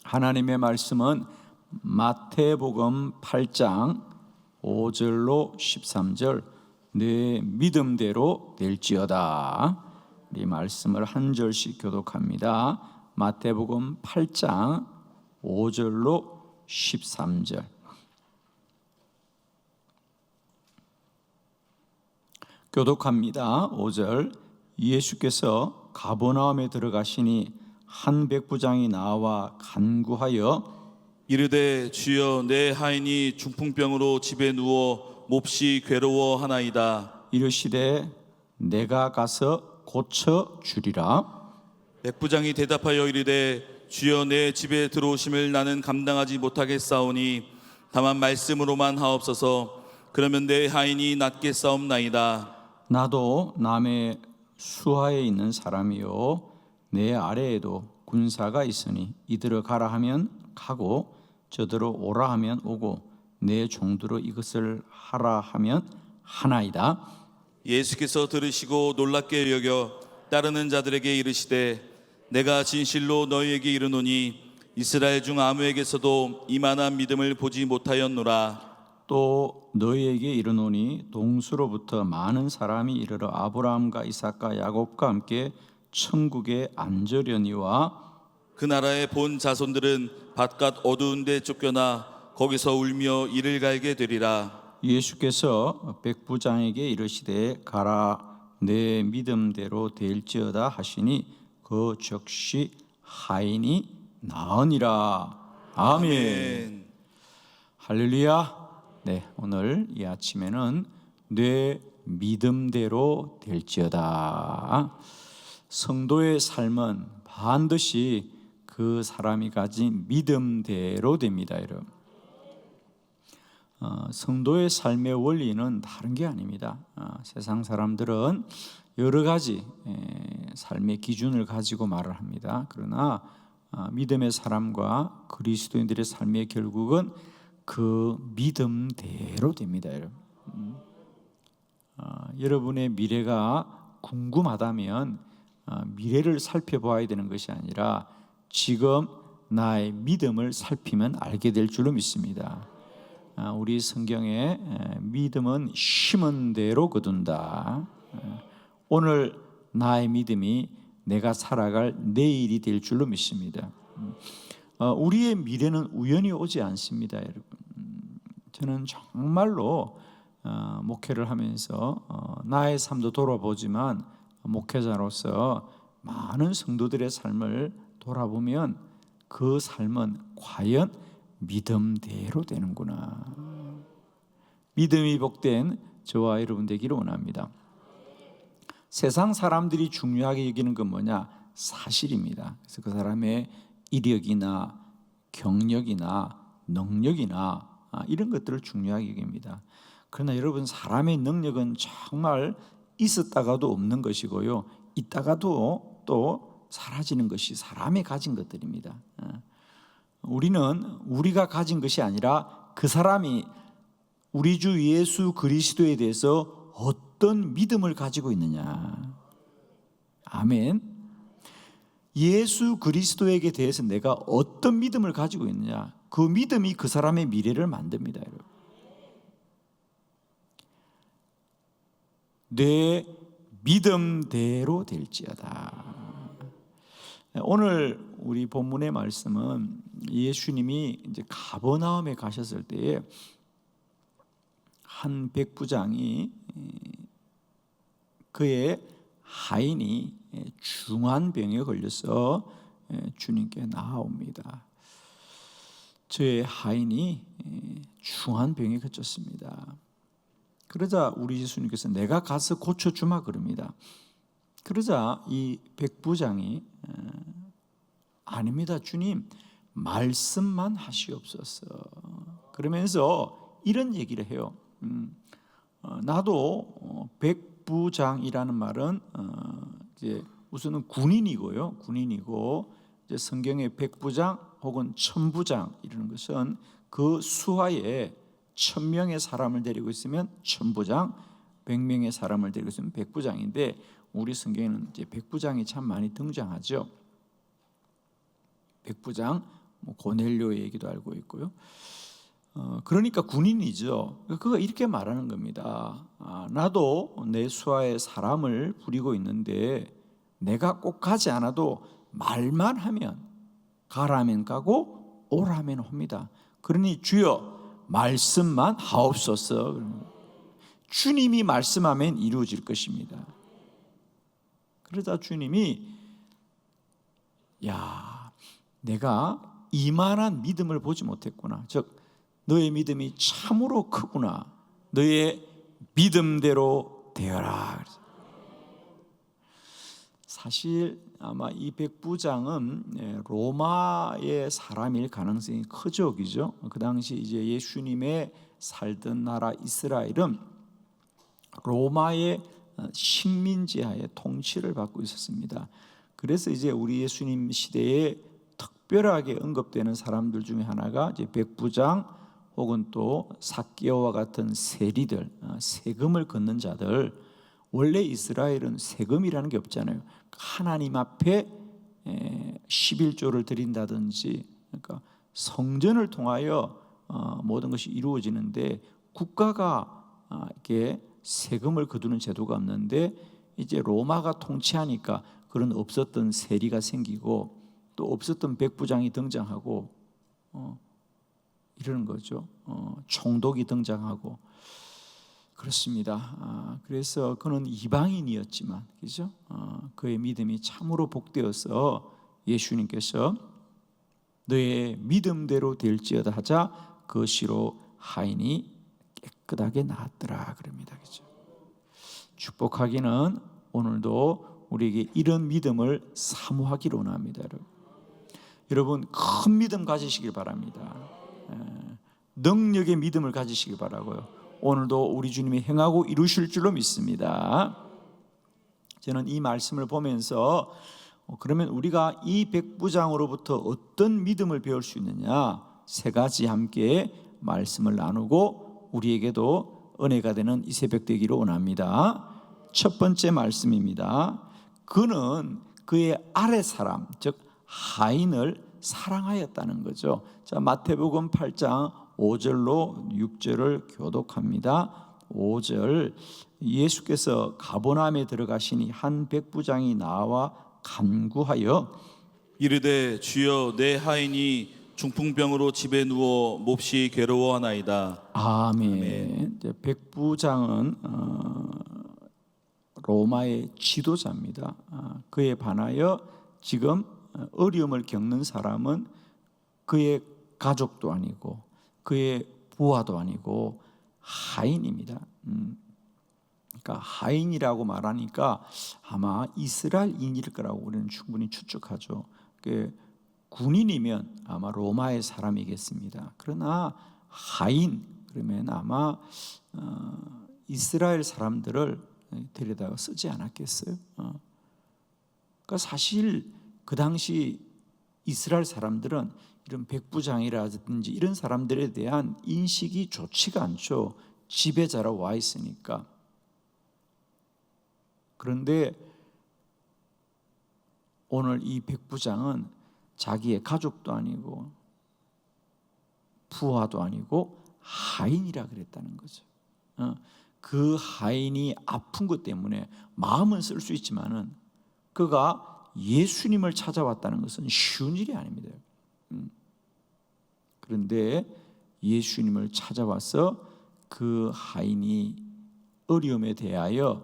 하나님의 말씀은 마태복음 8장 5절로 13절 내 믿음대로 될지어다. 이 말씀을 한 절씩 교독합니다. 마태복음 8장 5절로 13절. 교독합니다. 5절. 예수께서 가버나움에 들어가시니 한 백부장이 나와 간구하여 이르되 주여 내 하인이 중풍병으로 집에 누워 몹시 괴로워하나이다. 이르시되 내가 가서 고쳐 주리라. 백부장이 대답하여 이르되 주여 내 집에 들어오심을 나는 감당하지 못하겠사오니 다만 말씀으로만 하옵소서. 그러면 내 하인이 낫겠사옵나이다. 나도 남의 수하에 있는 사람이요 내 아래에도 군사가 있으니 이들을 가라 하면 가고 저들을 오라 하면 오고 내 종들로 이것을 하라 하면 하나이다. 예수께서 들으시고 놀랍게 여겨 따르는 자들에게 이르시되 내가 진실로 너희에게 이르노니 이스라엘 중 아무에게서도 이만한 믿음을 보지 못하였노라. 또 너희에게 이르노니 동수로부터 많은 사람이 이르러 아브라함과 이삭과 야곱과 함께 천국에 앉으려니와 그 나라의 본 자손들은 바깥 어두운 데 쫓겨나 거기서 울며 이를 갈게 되리라. 예수께서 백부장에게 이르시되 가라 내 믿음대로 될지어다 하시니 그 즉시 하인이 나으니라. 아멘. 할렐루야. 네, 오늘 이 아침에는 내 믿음대로 될지어다. 성도의 삶은 반드시 그 사람이 가진 믿음대로 됩니다, 여러분. 성도의 삶의 원리는 다른 게 아닙니다. 세상 사람들은 여러 가지 삶의 기준을 가지고 말을 합니다. 그러나 믿음의 사람과 그리스도인들의 삶의 결국은 그 믿음대로 됩니다, 여러분. 여러분의 미래가 궁금하다면 미래를 살펴봐야 되는 것이 아니라 지금 나의 믿음을 살피면 알게 될 줄로 믿습니다. 우리 성경에 믿음은 심은 대로 거둔다. 오늘 나의 믿음이 내가 살아갈 내일이 될 줄로 믿습니다. 우리의 미래는 우연히 오지 않습니다, 여러분. 저는 정말로 목회를 하면서 나의 삶도 돌아보지만 목회자로서 많은 성도들의 삶을 돌아보면 그 삶은 과연 믿음대로 되는구나. 믿음이 복된 저와 여러분 되기를 원합니다. 세상 사람들이 중요하게 여기는 건 뭐냐? 사실입니다. 그래서 그 사람의 이력이나 경력이나 능력이나 이런 것들을 중요하게 여깁니다. 그러나 여러분, 사람의 능력은 정말 있었다가도 없는 것이고요, 있다가도 또 사라지는 것이 사람이 가진 것들입니다. 우리는 우리가 가진 것이 아니라 그 사람이 우리 주 예수 그리스도에 대해서 어떤 믿음을 가지고 있느냐. 아멘. 예수 그리스도에게 대해서 내가 어떤 믿음을 가지고 있느냐, 그 믿음이 그 사람의 미래를 만듭니다, 여러분. 내 믿음대로 될지어다. 오늘 우리 본문의 말씀은 예수님이 이제 가버나움에 가셨을 때에 한 백부장이 그의 하인이 중한 병에 걸려서 주님께 나아옵니다. 저의 하인이 중한 병에 걸렸습니다. 그러자 우리 예수님께서 내가 가서 고쳐주마 그럽니다. 그러자 이 백부장이 아닙니다, 주님, 말씀만 하시옵소서. 그러면서 이런 얘기를 해요. 나도 백부장이라는 말은 이제 우선은 군인이고요, 군인이고 이제 성경의 백부장 혹은 천부장 이라는 것은 그 수하에 1000명의 사람을 데리고 있으면 천부장, 100명의 사람을 데리고 있으면 백부장인데 우리 성경에는 이제 백부장이 참 많이 등장하죠. 백부장, 고넬료의 얘기도 알고 있고요. 그러니까 군인이죠. 그가 이렇게 말하는 겁니다. 나도 내 수하에 사람을 부리고 있는데 내가 꼭 가지 않아도 말만 하면 가라면 가고 오라면 옵니다. 그러니 주여 말씀만 하옵소서. 주님이 말씀하면 이루어질 것입니다. 그러다 주님이 내가 이만한 믿음을 보지 못했구나. 즉 너의 믿음이 참으로 크구나. 너의 믿음대로 되어라. 사실 아마 이 백부장은 로마의 사람일 가능성이 크죠, 그죠? 그 당시 이제 예수님의 살던 나라 이스라엘은 로마의 식민지하에 통치를 받고 있었습니다. 그래서 이제 우리 예수님 시대에 특별하게 언급되는 사람들 중에 하나가 이제 백부장 혹은 또 삭개오와 같은 세리들, 세금을 걷는 자들. 원래 이스라엘은 세금이라는 게 없잖아요. 하나님 앞에 11조를 드린다든지, 그러니까 성전을 통하여 모든 것이 이루어지는데 국가가 이렇게 세금을 거두는 제도가 없는데 이제 로마가 통치하니까 그런 없었던 세리가 생기고 또 없었던 백부장이 등장하고 이러는 거죠. 총독이 등장하고 그렇습니다. 그래서 그는 이방인이었지만, 그죠? 그의 믿음이 참으로 복되어서 예수님께서 너의 믿음대로 될지어다 하자 그것이로 하인이 깨끗하게 나았더라 그럽니다. 그죠? 축복하기는 오늘도 우리에게 이런 믿음을 사모하기로 원합니다. 여러분 큰 믿음 가지시길 바랍니다. 능력의 믿음을 가지시길 바라고요. 오늘도 우리 주님이 행하고 이루실 줄로 믿습니다. 저는 이 말씀을 보면서 그러면 우리가 이 백부장으로부터 어떤 믿음을 배울 수 있느냐, 세 가지 함께 말씀을 나누고 우리에게도 은혜가 되는 이 새벽 되기를 원합니다. 첫 번째 말씀입니다. 그는 그의 아래 사람, 즉 하인을 사랑하였다는 거죠. 자, 마태복음 8장 5절로 6절을 교독합니다. 5절, 예수께서 가버나움에 들어가시니 한 백부장이 나와 간구하여 이르되 주여 내 하인이 중풍병으로 집에 누워 몹시 괴로워하나이다. 아멘. 이제 백부장은 로마의 지도자입니다. 그에 반하여 지금 어려움을 겪는 사람은 그의 가족도 아니고 그의 부하도 아니고 하인입니다. 그러니까 하인이라고 말하니까 아마 이스라엘인일 거라고 우리는 충분히 추측하죠. 군인이면 아마 로마의 사람이겠습니다. 그러나 하인 그러면 아마 이스라엘 사람들을 데려다가 쓰지 않았겠어요? 그러니까 사실 그 당시 이스라엘 사람들은 이런 백부장이라든지 이런 사람들에 대한 인식이 좋지가 않죠. 지배자로 와 있으니까. 그런데 오늘 이 백부장은 자기의 가족도 아니고 부하도 아니고 하인이라 그랬다는 거죠. 그 하인이 아픈 것 때문에 마음은 쓸 수 있지만은 그가 예수님을 찾아왔다는 것은 쉬운 일이 아닙니다. 그런데 예수님을 찾아와서 그 하인이 어려움에 대하여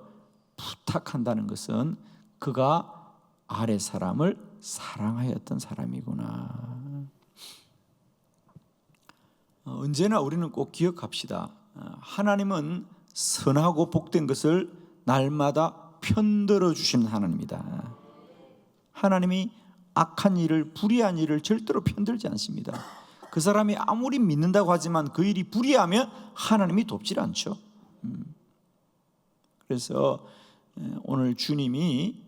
부탁한다는 것은 그가 아래 사람을 사랑하였던 사람이구나. 언제나 우리는 꼭 기억합시다. 하나님은 선하고 복된 것을 날마다 편들어 주시는 하나님입니다. 하나님이 악한 일을, 불의한 일을 절대로 편들지 않습니다. 그 사람이 아무리 믿는다고 하지만 그 일이 불의하면 하나님이 돕질 않죠. 그래서 오늘 주님이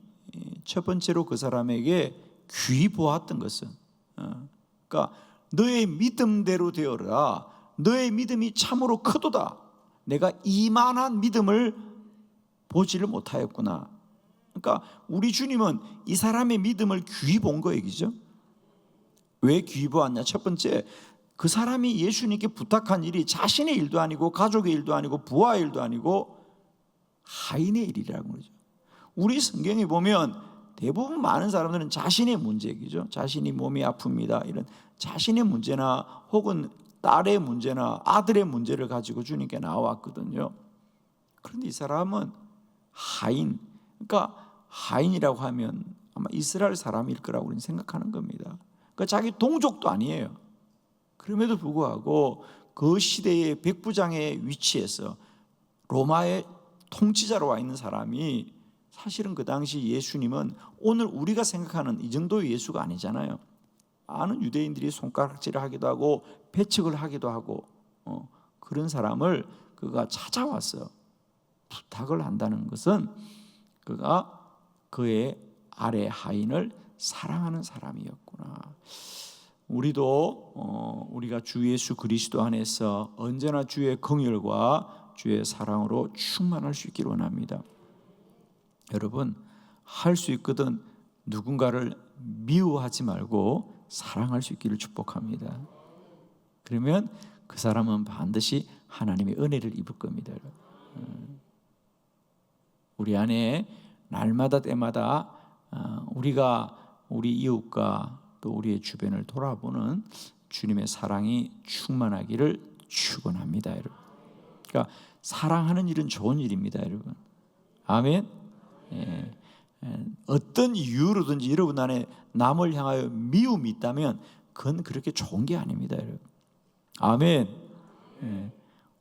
첫 번째로 그 사람에게 귀히 보았던 것은 그러니까 너의 믿음대로 되어라. 너의 믿음이 참으로 크도다. 내가 이만한 믿음을 보지를 못하였구나. 그러니까 우리 주님은 이 사람의 믿음을 귀히 본 거예요, 그죠? 왜 귀부하냐? 첫 번째, 그 사람이 예수님께 부탁한 일이 자신의 일도 아니고 가족의 일도 아니고 부하의 일도 아니고 하인의 일이라고 그러죠. 우리 성경에 보면 대부분 많은 사람들은 자신의 문제 얘기죠. 자신이 몸이 아픕니다, 이런 자신의 문제나 혹은 딸의 문제나 아들의 문제를 가지고 주님께 나왔거든요. 그런데 이 사람은 하인, 그러니까 하인이라고 하면 아마 이스라엘 사람일 거라고 우리는 생각하는 겁니다. 그러니까 자기 동족도 아니에요. 그럼에도 불구하고 그 시대의 백부장의 위치에서 로마의 통치자로 와 있는 사람이, 사실은 그 당시 예수님은 오늘 우리가 생각하는 이 정도의 예수가 아니잖아요. 많은 유대인들이 손가락질을 하기도 하고 배척을 하기도 하고 그런 사람을 그가 찾아와서 부탁을 한다는 것은 그가 그의 아래 하인을 사랑하는 사람이었구나. 우리도 우리가 주 예수 그리스도 안에서 언제나 주의 긍휼과 주의 사랑으로 충만할 수 있기를 원합니다. 여러분, 할 수 있거든 누군가를 미워하지 말고 사랑할 수 있기를 축복합니다. 그러면 그 사람은 반드시 하나님의 은혜를 입을 겁니다. 우리 안에 날마다 때마다 우리가 우리 이웃과 또 우리의 주변을 돌아보는 주님의 사랑이 충만하기를 축원합니다, 여러분. 그러니까 사랑하는 일은 좋은 일입니다, 여러분. 아멘. 어떤 이유로든지 여러분 안에 남을 향하여 미움이 있다면 그건 그렇게 좋은 게 아닙니다, 여러분. 아멘.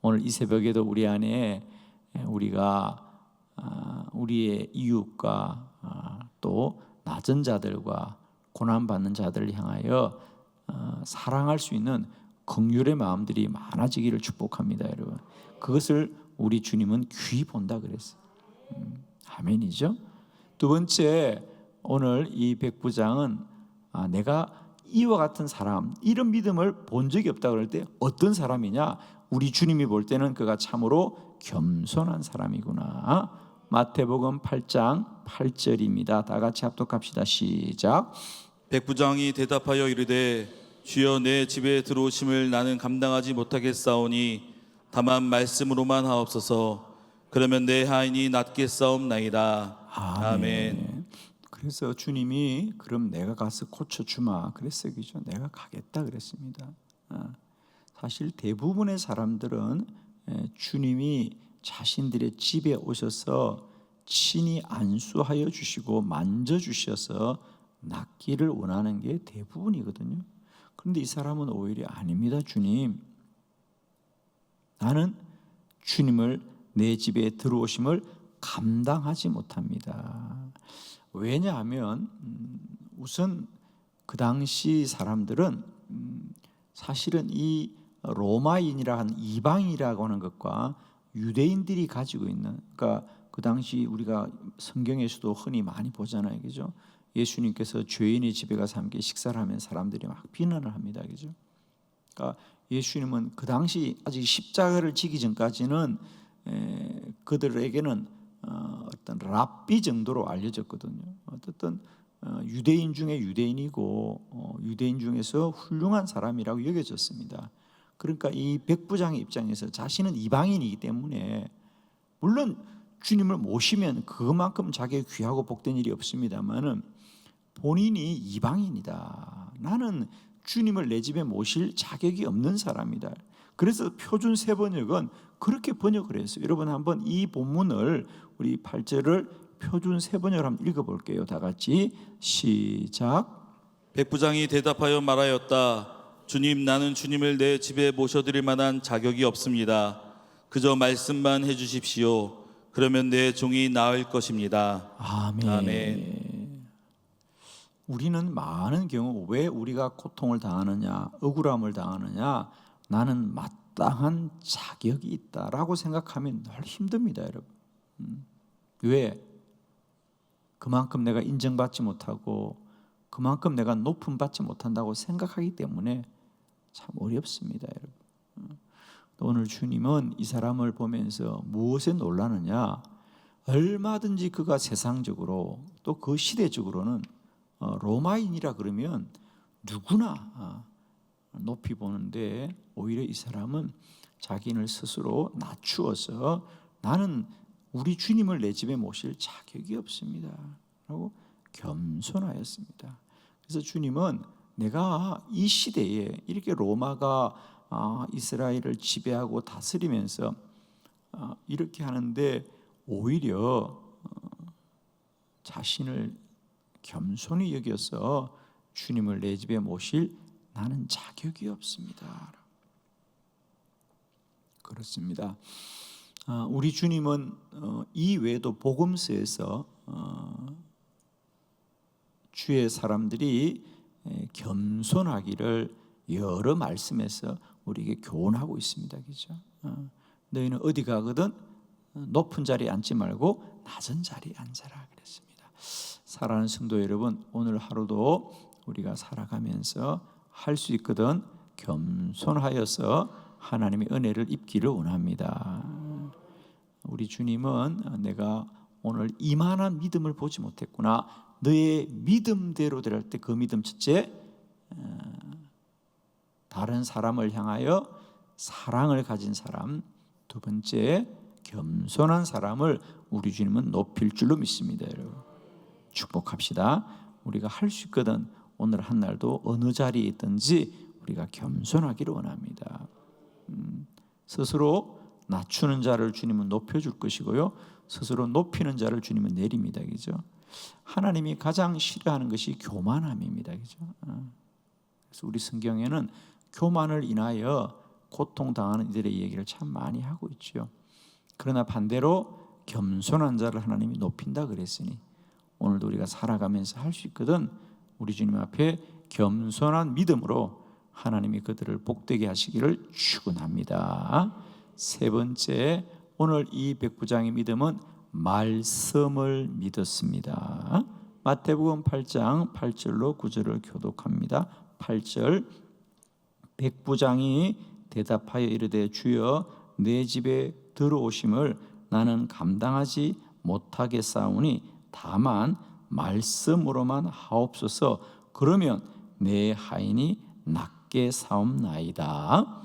오늘 이 새벽에도 우리 안에 우리가 우리의 이웃과 또 낮은 자들과 고난받는 자들을 향하여 사랑할 수 있는 긍휼의 마음들이 많아지기를 축복합니다, 여러분. 그것을 우리 주님은 귀히 본다 그랬어요. 아멘이죠. 두 번째, 오늘 이 백부장은 내가 이와 같은 사람, 이런 믿음을 본 적이 없다 그럴 때 어떤 사람이냐? 우리 주님이 볼 때는 그가 참으로 겸손한 사람이구나. 마태복음 8장 8절입니다. 다 같이 합독합시다. 시작. 백부장이 대답하여 이르되 주여 내 집에 들어오심을 나는 감당하지 못하겠사오니 다만 말씀으로만 하옵소서. 그러면 내 하인이 낫겠사옵나이다. 아멘. 그래서 주님이 그럼 내가 가서 고쳐주마 그랬어요, 그죠? 내가 가겠다 그랬습니다. 사실 대부분의 사람들은 주님이 자신들의 집에 오셔서 친히 안수하여 주시고 만져주셔서 낫기를 원하는 게 대부분이거든요. 그런데 이 사람은 오히려 아닙니다. 주님, 나는 주님을 내 집에 들어오심을 감당하지 못합니다. 왜냐하면 우선 그 당시 사람들은 사실은 이 로마인이라 하는 이방이라고 하는 것과 유대인들이 가지고 있는, 그러니까 그 당시 우리가 성경에서도 흔히 많이 보잖아요, 그죠? 예수님께서 죄인의 집에 가서 함께 식사를 하면 사람들이 막 비난을 합니다, 그죠? 그러니까 예수님은 그 당시 아직 십자가를 지기 전까지는 그들에게는 어떤 랍비 정도로 알려졌거든요. 어쨌든 유대인 중에 유대인이고 유대인 중에서 훌륭한 사람이라고 여겨졌습니다. 그러니까 이 백부장의 입장에서 자신은 이방인이기 때문에 물론 주님을 모시면 그만큼 자기의 귀하고 복된 일이 없습니다만은 본인이 이방인이다. 나는 주님을 내 집에 모실 자격이 없는 사람이다. 그래서 표준 세번역은 그렇게 번역을 했어요. 여러분 한번 이 본문을 우리 8절을 표준 세번역으로 한번 읽어볼게요. 다 같이 시작. 백부장이 대답하여 말하였다. 주님, 나는 주님을 내 집에 모셔드릴 만한 자격이 없습니다. 그저 말씀만 해주십시오. 그러면 내 종이 나을 것입니다. 아멘. 아멘. 우리는 많은 경우 왜 우리가 고통을 당하느냐, 억울함을 당하느냐, 나는 마땅한 자격이 있다라고 생각하면 늘 힘듭니다, 여러분. 왜? 그만큼 내가 인정받지 못하고 그만큼 내가 높임 받지 못한다고 생각하기 때문에 참 어렵습니다, 여러분. 오늘 주님은 이 사람을 보면서 무엇에 놀라느냐? 얼마든지 그가 세상적으로 또 그 시대적으로는 로마인이라 그러면 누구나 높이 보는데 오히려 이 사람은 자기를 스스로 낮추어서 나는 우리 주님을 내 집에 모실 자격이 없습니다 라고 겸손하였습니다. 그래서 주님은 내가 이 시대에 이렇게 로마가 이스라엘을 지배하고 다스리면서 이렇게 하는데 오히려 자신을 겸손히 여겨서 주님을 내 집에 모실 나는 자격이 없습니다. 그렇습니다. 우리 주님은 이 외에도 복음서에서 주의 사람들이 겸손하기를 여러 말씀에서 우리에게 교훈하고 있습니다. 그죠? 너희는 어디 가거든 높은 자리에 앉지 말고 낮은 자리에 앉아라 그랬습니다. 사랑하는 성도 여러분, 오늘 하루도 우리가 살아가면서 할 수 있거든 겸손하여서 하나님의 은혜를 입기를 원합니다. 우리 주님은 내가 오늘 이만한 믿음을 보지 못했구나, 너의 믿음대로 되랄 때 그 믿음 첫째 다른 사람을 향하여 사랑을 가진 사람, 두 번째 겸손한 사람을 우리 주님은 높일 줄로 믿습니다. 여러분 축복합시다. 우리가 할 수 있거든 오늘 한 날도 어느 자리에 있든지 우리가 겸손하기를 원합니다. 스스로 낮추는 자를 주님은 높여줄 것이고요, 스스로 높이는 자를 주님은 내립니다. 그죠? 하나님이 가장 싫어하는 것이 교만함입니다. 그죠? 그래서 우리 성경에는 교만을 인하여 고통당하는 이들의 얘기를 참 많이 하고 있죠. 그러나 반대로 겸손한 자를 하나님이 높인다 그랬으니 오늘도 우리가 살아가면서 할 수 있거든 우리 주님 앞에 겸손한 믿음으로 하나님이 그들을 복되게 하시기를 축원합니다. 세 번째, 오늘 이 백부장의 믿음은 말씀을 믿었습니다. 마태복음 8장 8절로 9절을 교독합니다. 8절, 백부장이 대답하여 이르되 주여 내 집에 들어오심을 나는 감당하지 못하겠사오니 다만 말씀으로만 하옵소서. 그러면 내 하인이 낫게 사옵나이다.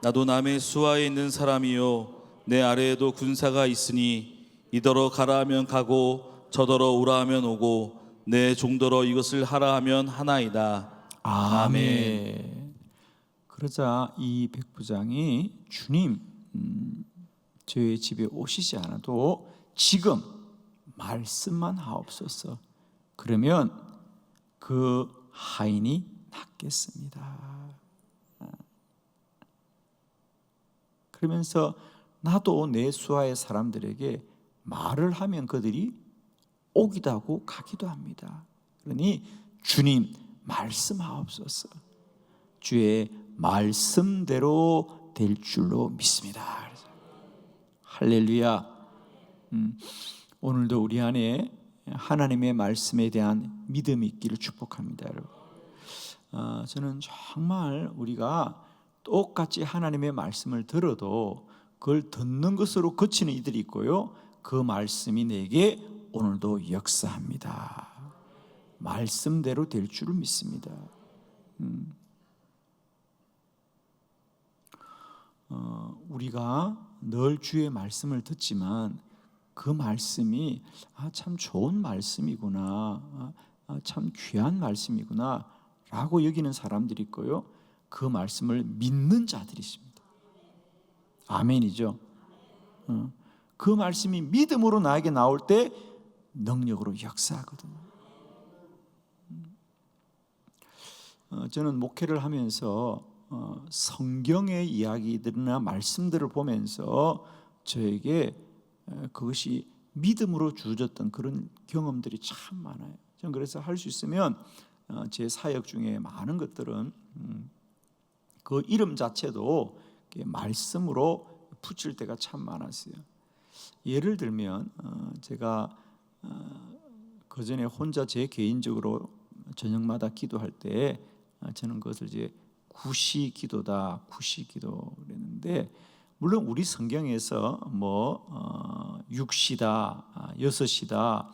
나도 남의 수하에 있는 사람이요 내 아래에도 군사가 있으니 이더러 가라 하면 가고 저더러 오라 하면 오고 내 종더러 이것을 하라 하면 하나이다. 아멘. 그러자 이 백부장이 주님, 저희 집에 오시지 않아도 지금 말씀만 하옵소서. 그러면 그 하인이 낫겠습니다. 그러면서 나도 내 수하의 사람들에게 말을 하면 그들이 오기도 하고 가기도 합니다. 그러니 주님 말씀하옵소서. 주의 말씀대로 될 줄로 믿습니다. 할렐루야. 오늘도 우리 안에 하나님의 말씀에 대한 믿음이 있기를 축복합니다. 여러분. 저는 정말 우리가 똑같이 하나님의 말씀을 들어도 그걸 듣는 것으로 그치는 이들이 있고요, 그 말씀이 내게 오늘도 역사합니다. 말씀대로 될 줄을 믿습니다. 우리가 늘 주의 말씀을 듣지만 그 말씀이 참 좋은 말씀이구나, 참 귀한 말씀이구나 라고 여기는 사람들이 있고요, 그 말씀을 믿는 자들이 있습니다. 아멘이죠. 그 말씀이 믿음으로 나에게 나올 때 능력으로 역사하거든요. 저는 목회를 하면서 성경의 이야기들이나 말씀들을 보면서 저에게 그것이 믿음으로 주어졌던 그런 경험들이 참 많아요. 저는 그래서 할 수 있으면 제 사역 중에 많은 것들은 그 이름 자체도 말씀으로 붙일 때가 참 많았어요. 예를 들면 제가 그 전에 혼자 제 개인적으로 저녁마다 기도할 때 저는 그것을 이제 구시 기도다, 구시 기도 그랬는데, 물론 우리 성경에서 뭐 6시다, 6시다,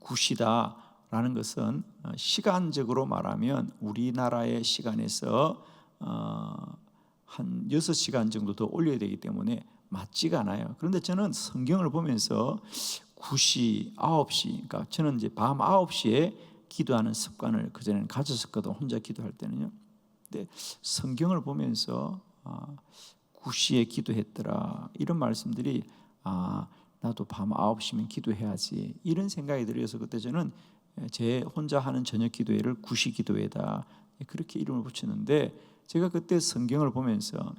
9시다 라는 것은 시간적으로 말하면 우리나라의 시간에서 한 6시간 정도 더 올려야 되기 때문에 맞지가 않아요. 그런데 저는 성경을 보면서 9시, 9시, 그러니까 저는 이제 밤 9시에 기도하는 습관을 그전에는 가졌었거든요. 혼자 기도할 때는요. 근데 성경을 보면서 9시에 기도했더라 이런 말씀들이 나도 밤 9시면 기도해야지 이런 생각이 들어서 그때 저는 제 혼자 하는 저녁 기도회를 9시 기도회다 그렇게 이름을 붙였는데, 제가 그때 성경을 보면서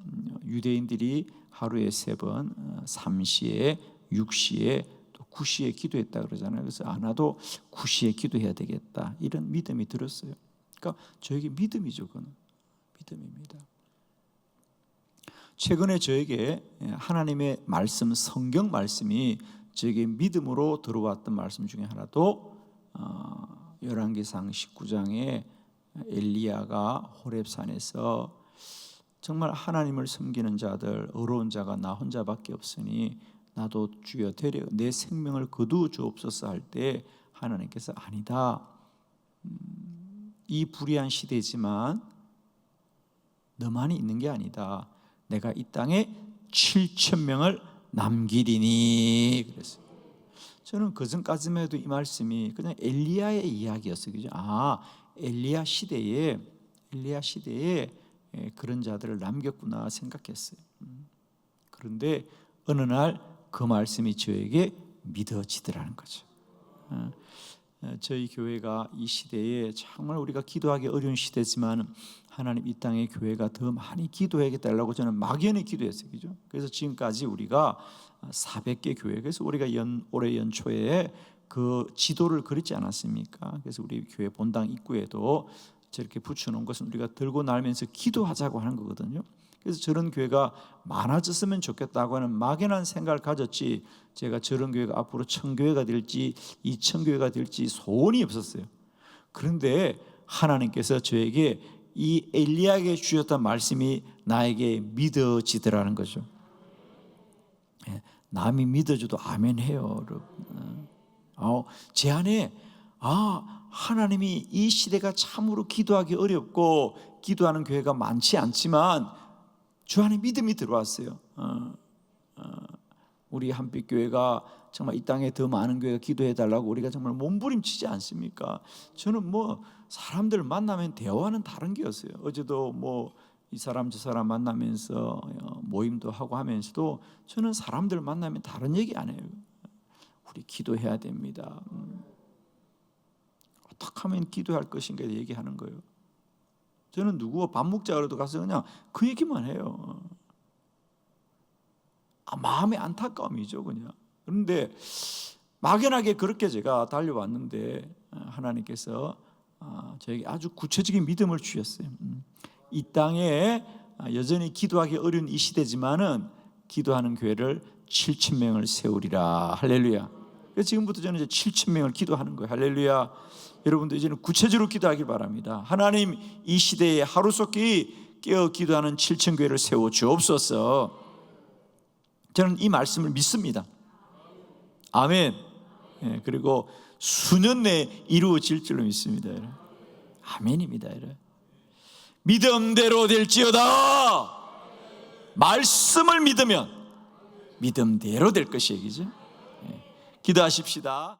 유대인들이 하루에 3번 3시에 6시에 또 9시에 기도했다 그러잖아요. 그래서 나도 9시에 기도해야 되겠다 이런 믿음이 들었어요. 그러니까 저에게 믿음이죠. 그건 믿음입니다. 최근에 저에게 하나님의 말씀, 성경 말씀이 저에게 믿음으로 들어왔던 말씀 중에 하나도 열왕기상 19장에 엘리야가 호렙산에서 정말 하나님을 섬기는 자들, 어려운 자가 나 혼자밖에 없으니 나도 주여 데려 내 생명을 거두어 주옵소서 할 때 하나님께서 아니다, 이 불의한 시대지만 너만이 있는 게 아니다, 내가 이 땅에 7,000명을 남기리니 그랬어요. 저는 그전까지만 해도 이 말씀이 그냥 엘리야의 이야기였어요. 그죠? 엘리야 시대에 그런 자들을 남겼구나 생각했어요. 그런데 어느 날 그 말씀이 저에게 믿어지더라는 거죠. 저희 교회가 이 시대에 정말 우리가 기도하기 어려운 시대지만 하나님 이 땅에 교회가 더 많이 기도해야겠다라고 저는 막연히 기도했어요. 그죠? 그래서 지금까지 우리가 400개 교회, 그래서 우리가 올해 연초에 그 지도를 그렸지 않았습니까? 그래서 우리 교회 본당 입구에도 저렇게 붙여놓은 것은 우리가 들고 나면서 기도하자고 하는 거거든요. 그래서 저런 교회가 많아졌으면 좋겠다고 하는 막연한 생각을 가졌지, 제가 저런 교회가 앞으로 1,000교회가 될지 2,000교회가 될지 소원이 없었어요. 그런데 하나님께서 저에게 이 엘리야에게 주셨던 말씀이 나에게 믿어지더라는 거죠. 남이 믿어줘도 아멘 해요. 제 안에 하나님이 이 시대가 참으로 기도하기 어렵고 기도하는 교회가 많지 않지만 주 안에 믿음이 들어왔어요. 우리 한빛교회가 정말 이 땅에 더 많은 교회가 기도해달라고 우리가 정말 몸부림치지 않습니까? 저는 사람들 만나면 대화는 다른 게였어요. 어제도 이 사람 저 사람 만나면서 모임도 하고 하면서도 저는 사람들 만나면 다른 얘기 안 해요. 우리 기도해야 됩니다. 어떻게 하면 기도할 것인가 얘기하는 거예요. 저는 누구와 밥 먹자 그래도 가서 그냥 그 얘기만 해요. 마음의 안타까움이죠, 그냥. 그런데 막연하게 그렇게 제가 달려왔는데 하나님께서 저에게 아주 구체적인 믿음을 주셨어요. 이 땅에 여전히 기도하기 어려운 이 시대지만은 기도하는 교회를 7,000명을 세우리라. 할렐루야. 그래서 지금부터 저는 이제 7,000명을 기도하는 거예요. 할렐루야. 여러분도 이제는 구체적으로 기도하길 바랍니다. 하나님, 이 시대에 하루속히 깨어 기도하는 7,000교회를 세워 주옵소서. 저는 이 말씀을 믿습니다. 아멘. 그리고 수년 내에 이루어질 줄로 믿습니다. 아멘입니다. 믿음대로 될지어다. 말씀을 믿으면 믿음대로 될 것이에요. 기도하십시다.